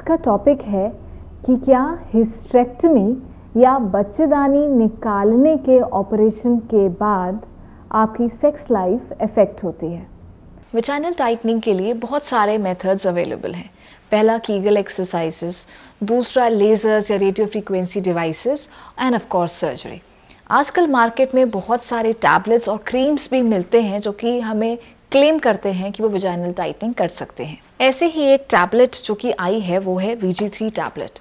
का टॉपिक है कि क्या हिस्टेरेक्टमी या बच्चेदानी निकालने के ऑपरेशन के बाद आपकी सेक्स लाइफ इफेक्ट होती है। वजाइनल टाइटनिंग के लिए बहुत सारे मेथड्स अवेलेबल हैं। पहला कीगल एक्सरसाइजेस, दूसरा लेजर्स या radio frequency devices end of course surgery. आजकल मार्केट में बहुत सारे टैबलेट्स और क्रीम्स भी मिलते हैं जो कि हमें क्लेम करते हैं कि वो वजाइनल टाइटनिंग कर सकते हैं। ऐसे ही एक टैबलेट जो कि आई है वो है VG3 टैबलेट।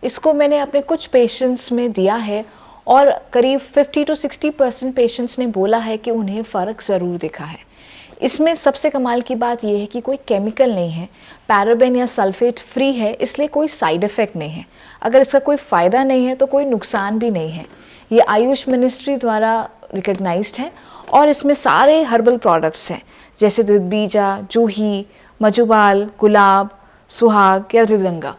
इसको मैंने अपने कुछ पेशेंट्स में दिया है और करीब 50 to 60% पेशेंट्स ने बोला है कि उन्हें फ़र्क ज़रूर दिखा है। इसमें सबसे कमाल की बात यह है कि कोई केमिकल नहीं है, पैराबेन या सल्फेट फ्री है, इसलिए कोई साइड इफ़ेक्ट नहीं है। अगर इसका कोई फ़ायदा नहीं है तो कोई नुकसान भी नहीं है। ये आयुष मिनिस्ट्री द्वारा रिकग्नाइज्ड है और इसमें सारे हर्बल प्रोडक्ट्स हैं जैसे दुधबीजा, जूही, मजुबाल, गुलाब, सुहाग या रिदंगा।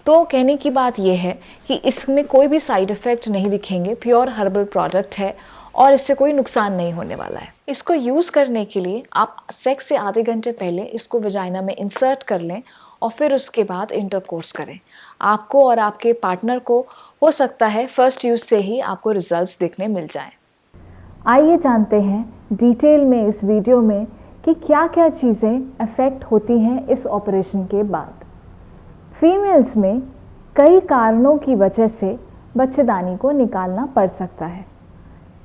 तो कहने की बात यह है कि इसमें कोई भी साइड इफ़ेक्ट नहीं दिखेंगे, प्योर हर्बल प्रोडक्ट है और इससे कोई नुकसान नहीं होने वाला है। इसको यूज़ करने के लिए आप सेक्स से आधे घंटे पहले इसको वजाइना में इंसर्ट कर लें और फिर उसके बाद इंटरकोर्स करें। आपको और आपके पार्टनर को हो सकता है फर्स्ट यूज़ से ही आपको रिजल्ट्स देखने मिल जाएं। आइए जानते हैं डिटेल में इस वीडियो में कि क्या क्या चीज़ें अफेक्ट होती हैं इस ऑपरेशन के बाद। फीमेल्स में कई कारणों की वजह से बच्चेदानी को निकालना पड़ सकता है।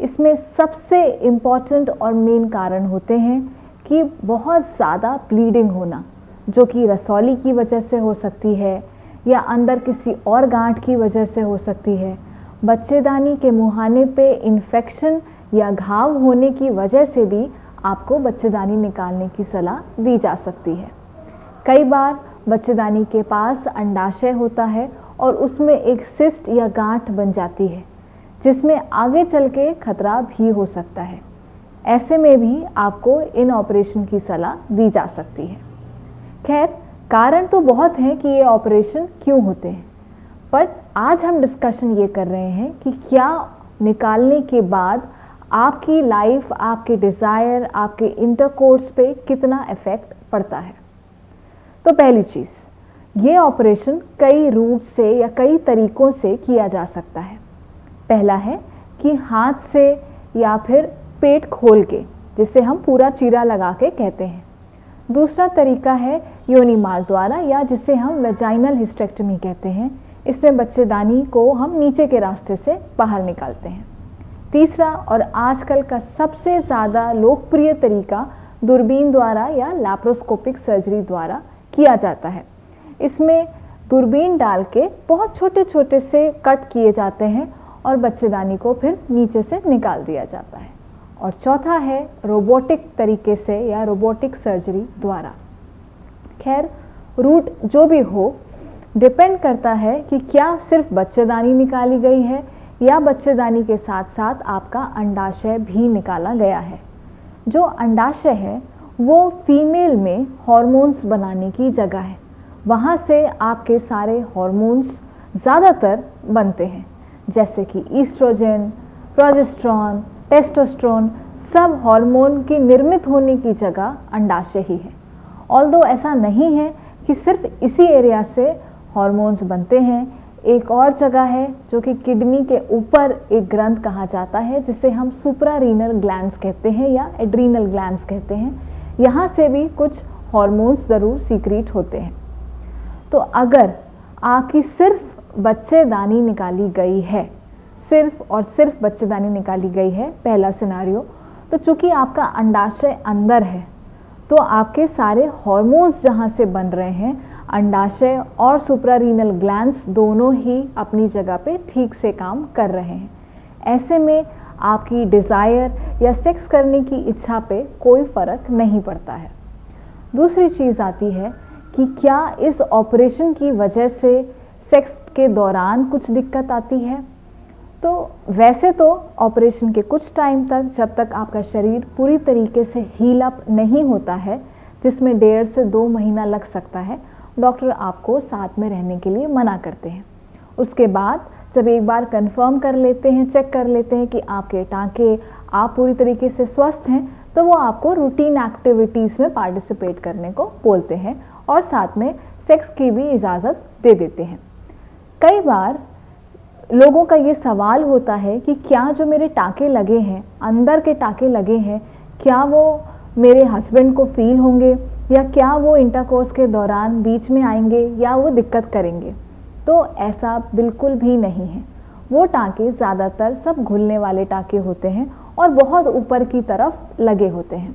इसमें सबसे इम्पॉर्टेंट और मेन कारण होते हैं कि बहुत ज़्यादा ब्लीडिंग होना, जो कि रसौली की वजह से हो सकती है या अंदर किसी और गांठ की वजह से हो सकती है। बच्चेदानी के मुहाने पे इन्फेक्शन या घाव होने की वजह से भी आपको बच्चेदानी निकालने की सलाह दी जा सकती है। कई बार बच्चेदानी के पास अंडाशय होता है और उसमें एक सिस्ट या गांठ बन जाती है जिसमें आगे चल के खतरा भी हो सकता है। ऐसे में भी आपको इन ऑपरेशन की सलाह दी जा सकती है। खैर, कारण तो बहुत हैं कि ये ऑपरेशन क्यों होते हैं, पर आज हम डिस्कशन ये कर रहे हैं कि क्या निकालने के बाद आपकी लाइफ, आपके डिज़ायर, आपके इंटरकोर्स पे कितना इफ़ेक्ट पड़ता है। तो पहली चीज़, ये ऑपरेशन कई रूट से या कई तरीक़ों से किया जा सकता है। पहला है कि हाथ से या फिर पेट खोल के, जिसे हम पूरा चीरा लगा के कहते हैं। दूसरा तरीका है योनि मार्ग द्वारा या जिसे हम वेजाइनल हिस्टेरेक्टमी कहते हैं। इसमें बच्चेदानी को हम नीचे के रास्ते से बाहर निकालते हैं। तीसरा और आजकल का सबसे ज़्यादा लोकप्रिय तरीका दूरबीन द्वारा या लैप्रोस्कोपिक सर्जरी द्वारा किया जाता है। इसमें दूरबीन डाल के बहुत छोटे छोटे से कट किए जाते हैं और बच्चेदानी को फिर नीचे से निकाल दिया जाता है। और चौथा है रोबोटिक तरीके से या रोबोटिक सर्जरी द्वारा। खैर, रूट जो भी हो, डिपेंड करता है कि क्या सिर्फ बच्चेदानी निकाली गई है या बच्चेदानी के साथ साथ आपका अंडाशय भी निकाला गया है। जो अंडाशय है वो फीमेल में हॉर्मोन्स बनाने की जगह है। वहाँ से आपके सारे हॉर्मोन्स ज़्यादातर बनते हैं, जैसे कि ईस्ट्रोजन, प्रोजेस्टेरॉन, टेस्टोस्टेरोन। सब हार्मोन की निर्मित होने की जगह अंडाशय ही है। ऑल्दो ऐसा नहीं है कि सिर्फ इसी एरिया से हार्मोन्स बनते हैं। एक और जगह है जो कि किडनी के ऊपर एक ग्रंथ कहा जाता है, जिसे हम सुप्रारीनल ग्लैंड्स कहते हैं या एड्रीनल ग्लैंड्स कहते हैं। यहाँ से भी कुछ हार्मोन्स ज़रूर सीक्रेट होते हैं। तो अगर आपकी सिर्फ बच्चेदानी निकाली गई है, सिर्फ और सिर्फ बच्चेदानी निकाली गई है, पहला सिनारियो, तो चूंकि आपका अंडाशय अंदर है तो आपके सारे हार्मोन्स जहाँ से बन रहे हैं, अंडाशय और सुप्रारीनल ग्लैंड्स दोनों ही अपनी जगह पे ठीक से काम कर रहे हैं। ऐसे में आपकी डिज़ायर या सेक्स करने की इच्छा पे कोई फ़र्क नहीं पड़ता है। दूसरी चीज़ आती है कि क्या इस ऑपरेशन की वजह से सेक्स के दौरान कुछ दिक्कत आती है। तो वैसे तो ऑपरेशन के कुछ टाइम तक, जब तक आपका शरीर पूरी तरीके से हील अप नहीं होता है, जिसमें 1.5 से 2 महीना लग सकता है, डॉक्टर आपको साथ में रहने के लिए मना करते हैं। उसके बाद जब एक बार कंफर्म कर लेते हैं, चेक कर लेते हैं कि आपके टाँके, आप पूरी तरीके से स्वस्थ हैं, तो वो आपको रूटीन एक्टिविटीज़ में पार्टिसिपेट करने को बोलते हैं और साथ में सेक्स की भी इजाज़त दे देते हैं। कई बार लोगों का ये सवाल होता है कि क्या जो मेरे टाँके लगे हैं, अंदर के टाँके लगे हैं, क्या वो मेरे हस्बैंड को फील होंगे या क्या वो इंटरकोर्स के दौरान बीच में आएंगे या वो दिक्कत करेंगे। तो ऐसा बिल्कुल भी नहीं है। वो टाँके ज़्यादातर सब घुलने वाले टाँके होते हैं और बहुत ऊपर की तरफ लगे होते हैं।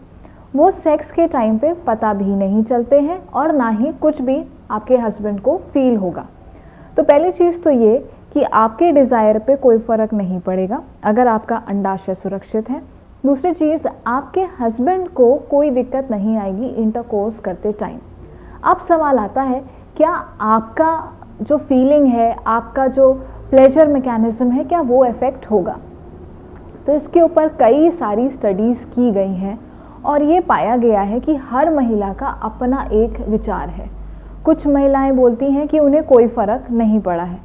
वो सेक्स के टाइम पे पता भी नहीं चलते हैं और ना ही कुछ भी आपके हस्बैंड को फील होगा। तो पहली चीज़ तो ये कि आपके डिज़ायर पे कोई फ़र्क नहीं पड़ेगा अगर आपका अंडाशय सुरक्षित है। दूसरी चीज़, आपके हस्बैंड को कोई दिक्कत नहीं आएगी इंटरकोर्स करते टाइम। अब सवाल आता है, क्या आपका जो फीलिंग है, आपका जो प्लेजर मैकेनिज्म है, क्या वो इफ़ेक्ट होगा? तो इसके ऊपर कई सारी स्टडीज़ की गई हैं और ये पाया गया है कि हर महिला का अपना एक विचार है। कुछ महिलाएं बोलती हैं कि उन्हें कोई फ़र्क नहीं पड़ा है,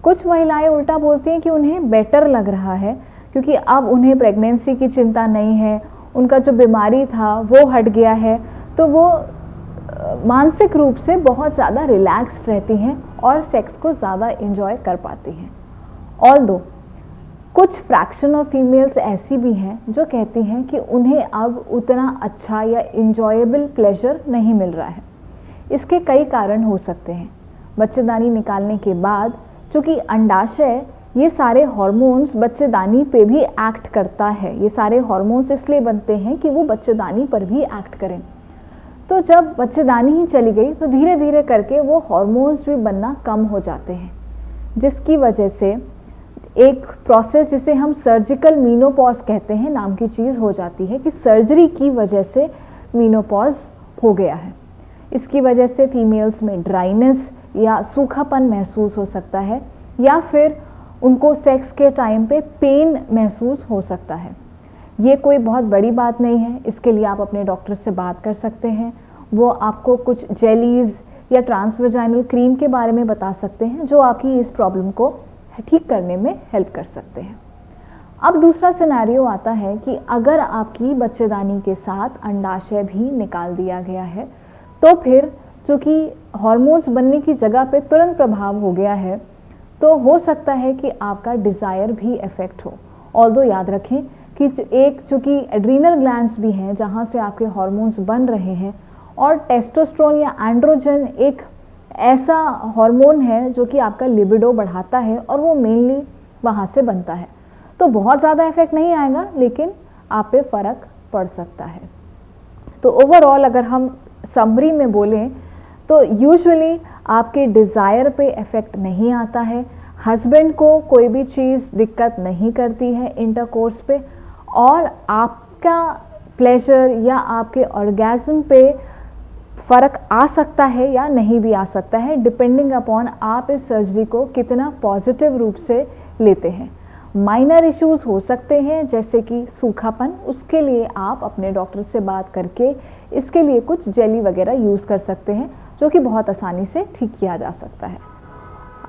कुछ महिलाएं उल्टा बोलती हैं कि उन्हें बेटर लग रहा है क्योंकि अब उन्हें प्रेगनेंसी की चिंता नहीं है, उनका जो बीमारी था वो हट गया है, तो वो मानसिक रूप से बहुत ज़्यादा रिलैक्स रहती हैं और सेक्स को ज़्यादा एंजॉय कर पाती हैं। ऑल्दो कुछ फ्रैक्शन ऑफ फीमेल्स ऐसी भी हैं जो कहती हैं कि उन्हें अब उतना अच्छा या इंजॉयबल प्लेजर नहीं मिल रहा है। इसके कई कारण हो सकते हैं। बच्चेदानी निकालने के बाद चूँकि अंडाशय ये सारे हार्मोन्स बच्चेदानी पे भी एक्ट करता है, ये सारे हार्मोन्स इसलिए बनते हैं कि वो बच्चेदानी पर भी एक्ट करें। तो जब बच्चेदानी ही चली गई तो धीरे धीरे करके वो हार्मोन्स भी बनना कम हो जाते हैं, जिसकी वजह से एक प्रोसेस जिसे हम सर्जिकल मीनोपॉज कहते हैं नाम की चीज़ हो जाती है कि सर्जरी की वजह से मीनोपॉज हो गया है। इसकी वजह से फीमेल्स में ड्राइनेस या सूखापन महसूस हो सकता है या फिर उनको सेक्स के टाइम पे पेन महसूस हो सकता है। ये कोई बहुत बड़ी बात नहीं है, इसके लिए आप अपने डॉक्टर से बात कर सकते हैं। वो आपको कुछ जेलीज़ या ट्रांसवेजाइनल क्रीम के बारे में बता सकते हैं जो आपकी इस प्रॉब्लम को ठीक करने में हेल्प कर सकते हैं। अब दूसरा सिनेरियो आता है कि अगर आपकी बच्चेदानी के साथ अंडाशय भी निकाल दिया गया है तो फिर चूँकि हार्मोन्स बनने की जगह पे तुरंत प्रभाव हो गया है तो हो सकता है कि आपका डिज़ायर भी इफेक्ट हो। ऑल्दो याद रखें कि एक चूँकि एड्रीनल ग्लैंड्स भी हैं जहाँ से आपके हार्मोन्स बन रहे हैं और टेस्टोस्टेरोन या एंड्रोजन एक ऐसा हार्मोन है जो कि आपका लिबिडो बढ़ाता है और वो मेनली वहाँ से बनता है। तो बहुत ज़्यादा इफेक्ट नहीं आएगा लेकिन आप पे फ़र्क पड़ सकता है। तो ओवरऑल अगर हम समरी में बोलें तो यूजुअली आपके डिज़ायर पे इफ़ेक्ट नहीं आता है, हस्बैंड को कोई भी चीज़ दिक्कत नहीं करती है इंटरकोर्स पे और आपका प्लेजर या आपके ऑर्गेज़म पे फ़र्क आ सकता है या नहीं भी आ सकता है, डिपेंडिंग अपॉन आप इस सर्जरी को कितना पॉजिटिव रूप से लेते हैं। माइनर इश्यूज़ हो सकते हैं जैसे कि सूखापन, उसके लिए आप अपने डॉक्टर से बात करके इसके लिए कुछ जेली वगैरह यूज़ कर सकते हैं जो कि बहुत आसानी से ठीक किया जा सकता है।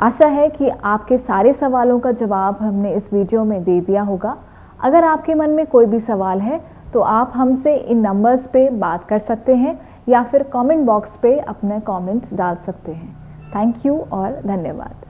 आशा है कि आपके सारे सवालों का जवाब हमने इस वीडियो में दे दिया होगा। अगर आपके मन में कोई भी सवाल है तो आप हमसे इन नंबर्स पे बात कर सकते हैं या फिर कमेंट बॉक्स पे अपने कमेंट डाल सकते हैं। थैंक यू और धन्यवाद।